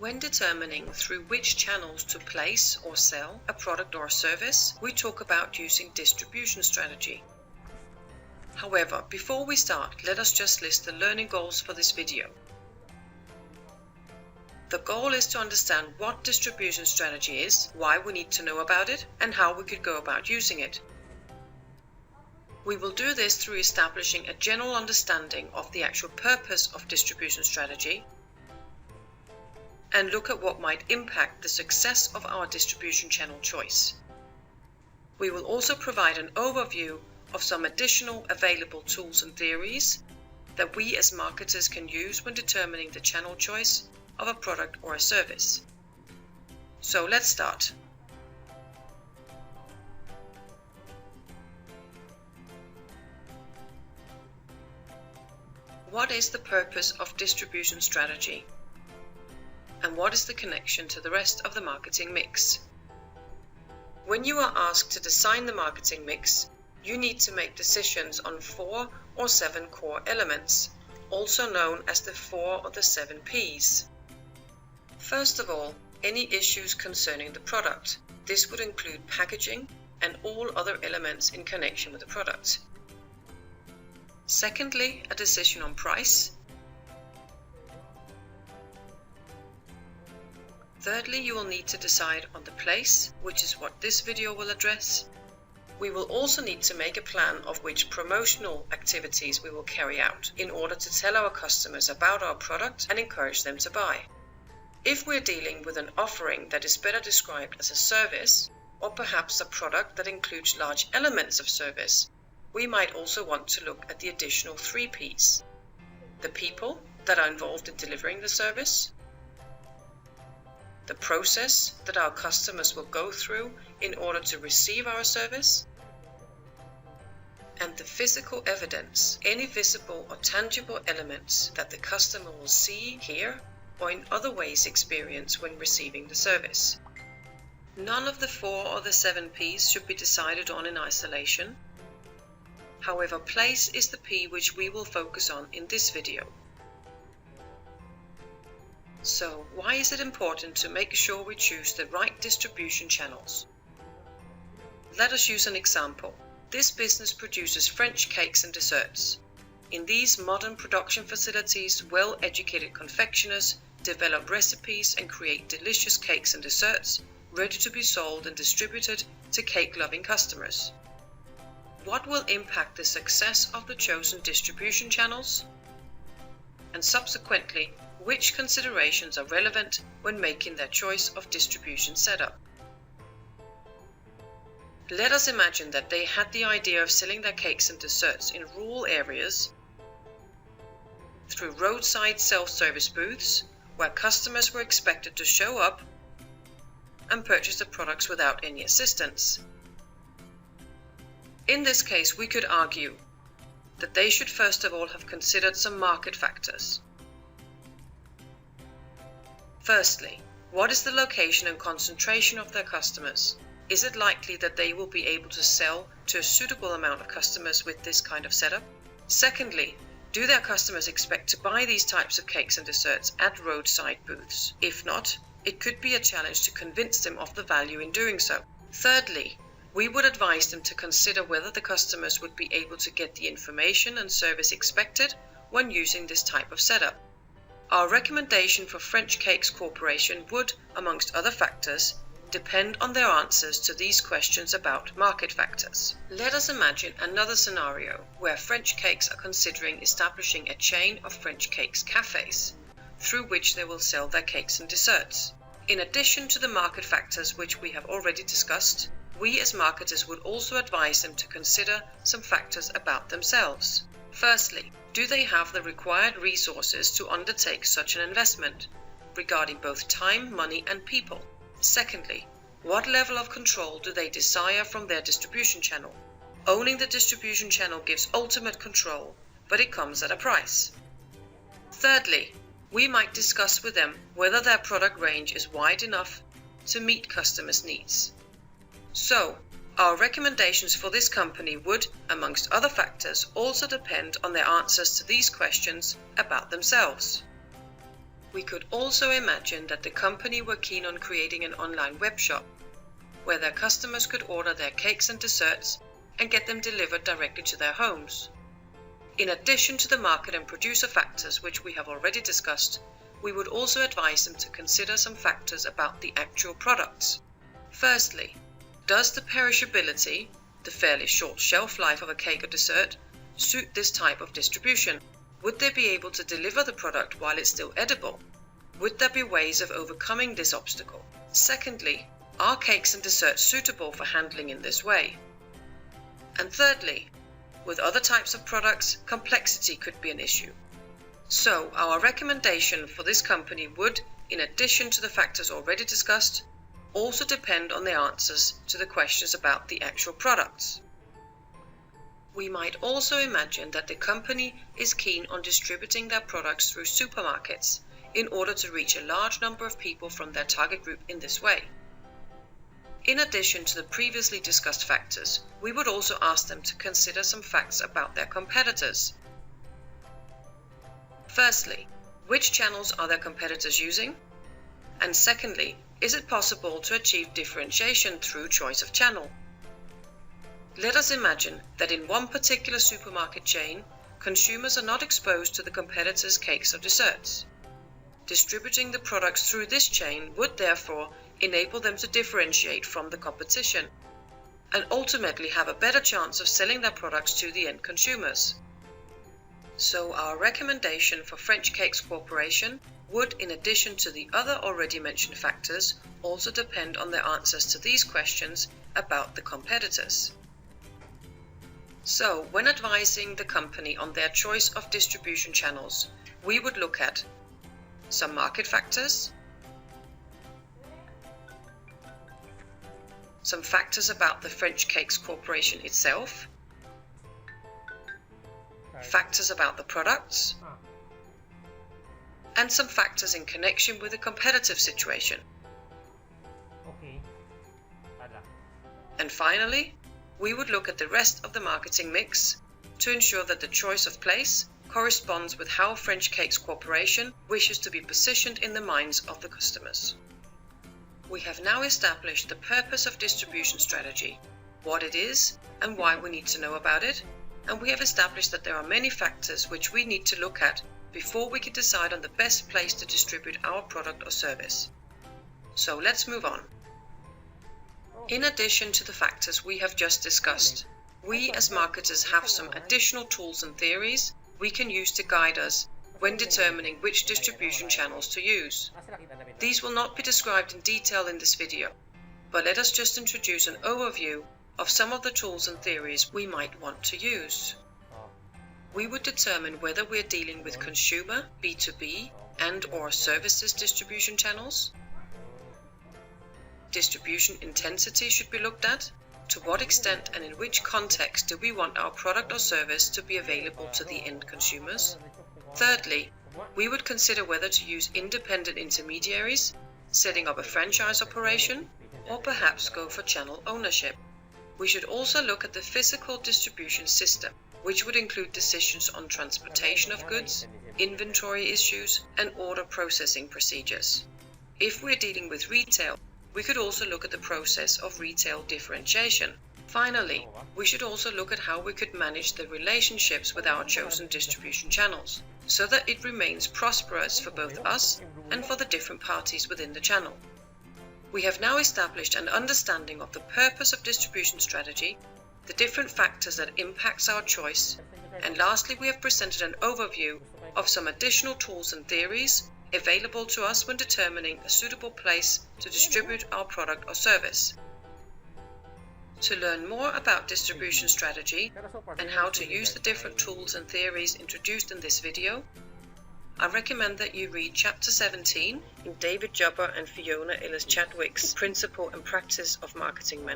When determining through which channels to place or sell a product or a service, we talk about using distribution strategy. However, before we start, let us just list the learning goals for this video. The goal is to understand what distribution strategy is, why we need to know about it, and how we could go about using it. We will do this through establishing a general understanding of the actual purpose of distribution strategy and look at what might impact the success of our distribution channel choice. We will also provide an overview of some additional available tools and theories that we as marketers can use when determining the channel choice of a product or a service. So let's start. What is the purpose of distribution strategy? And what is the connection to the rest of the marketing mix? When you are asked to design the marketing mix, you need to make decisions on 4 or 7 core elements, also known as the 4 or the 7 Ps. First of all, any issues concerning the product. This would include packaging and all other elements in connection with the product. Secondly, a decision on price. Thirdly, you will need to decide on the place, which is what this video will address. We will also need to make a plan of which promotional activities we will carry out in order to tell our customers about our product and encourage them to buy. If we're dealing with an offering that is better described as a service, or perhaps a product that includes large elements of service, we might also want to look at the additional 3 Ps. The people that are involved in delivering the service, the process that our customers will go through in order to receive our service, and the physical evidence, any visible or tangible elements that the customer will see, hear, or in other ways experience when receiving the service. None of the 4 or the 7 Ps should be decided on in isolation. However, place is the P which we will focus on in this video. So, why is it important to make sure we choose the right distribution channels? Let us use an example. This business produces French cakes and desserts. In these modern production facilities, well-educated confectioners develop recipes and create delicious cakes and desserts ready to be sold and distributed to cake-loving customers. What will impact the success of the chosen distribution channels? And subsequently, which considerations are relevant when making their choice of distribution setup? Let us imagine that they had the idea of selling their cakes and desserts in rural areas through roadside self-service booths where customers were expected to show up and purchase the products without any assistance. In this case, we could argue that they should first of all have considered some market factors. Firstly, what is the location and concentration of their customers? Is it likely that they will be able to sell to a suitable amount of customers with this kind of setup? Secondly, do their customers expect to buy these types of cakes and desserts at roadside booths? If not, it could be a challenge to convince them of the value in doing so. Thirdly, we would advise them to consider whether the customers would be able to get the information and service expected when using this type of setup. Our recommendation for French Cakes Corporation would, amongst other factors, depend on their answers to these questions about market factors. Let us imagine another scenario where French Cakes are considering establishing a chain of French Cakes cafes, through which they will sell their cakes and desserts. In addition to the market factors which we have already discussed, we as marketers would also advise them to consider some factors about themselves. Firstly, do they have the required resources to undertake such an investment, regarding both time, money, and people? Secondly, what level of control do they desire from their distribution channel? Owning the distribution channel gives ultimate control, but it comes at a price. Thirdly, we might discuss with them whether their product range is wide enough to meet customers' needs. So, our recommendations for this company would, amongst other factors, also depend on their answers to these questions about themselves. We could also imagine that the company were keen on creating an online web shop where their customers could order their cakes and desserts and get them delivered directly to their homes. In addition to the market and producer factors which we have already discussed, we would also advise them to consider some factors about the actual products. Firstly, does the perishability, the fairly short shelf life of a cake or dessert, suit this type of distribution? Would they be able to deliver the product while it's still edible? Would there be ways of overcoming this obstacle? Secondly, are cakes and desserts suitable for handling in this way? And thirdly, with other types of products, complexity could be an issue. So our recommendation for this company would, in addition to the factors already discussed, also depend on the answers to the questions about the actual products. We might also imagine that the company is keen on distributing their products through supermarkets in order to reach a large number of people from their target group in this way. In addition to the previously discussed factors, we would also ask them to consider some facts about their competitors. Firstly, which channels are their competitors using? And secondly, is it possible to achieve differentiation through choice of channel? Let us imagine that in one particular supermarket chain, consumers are not exposed to the competitors' cakes or desserts. Distributing the products through this chain would therefore enable them to differentiate from the competition and ultimately have a better chance of selling their products to the end consumers. So our recommendation for French Cakes Corporation would, in addition to the other already mentioned factors, also depend on their answers to these questions about the competitors. So, when advising the company on their choice of distribution channels, we would look at some market factors, some factors about the French Cakes Corporation itself, factors about the products, and some factors in connection with the competitive situation. And finally, we would look at the rest of the marketing mix to ensure that the choice of place corresponds with how French Cakes Corporation wishes to be positioned in the minds of the customers. We have now established the purpose of distribution strategy, what it is and why we need to know about it, and we have established that there are many factors which we need to look at before we can decide on the best place to distribute our product or service. So let's move on. In addition to the factors we have just discussed, we as marketers have some additional tools and theories we can use to guide us when determining which distribution channels to use. These will not be described in detail in this video, but let us just introduce an overview of some of the tools and theories we might want to use. We would determine whether we are dealing with consumer, B2B, and/or services distribution channels. Distribution intensity should be looked at. To what extent and in which context do we want our product or service to be available to the end consumers? Thirdly, we would consider whether to use independent intermediaries, setting up a franchise operation, or perhaps go for channel ownership. We should also look at the physical distribution system, which would include decisions on transportation of goods, inventory issues, and order processing procedures. If we're dealing with retail, we could also look at the process of retail differentiation. Finally, we should also look at how we could manage the relationships with our chosen distribution channels, so that it remains prosperous for both us and for the different parties within the channel. We have now established an understanding of the purpose of distribution strategy, the different factors that impacts our choice, and lastly we have presented an overview of some additional tools and theories available to us when determining a suitable place to distribute our product or service. To learn more about distribution strategy and how to use the different tools and theories introduced in this video, I recommend that you read Chapter 17 in David Jubber and Fiona Ellis Chadwick's Principle and Practice of Marketing Management.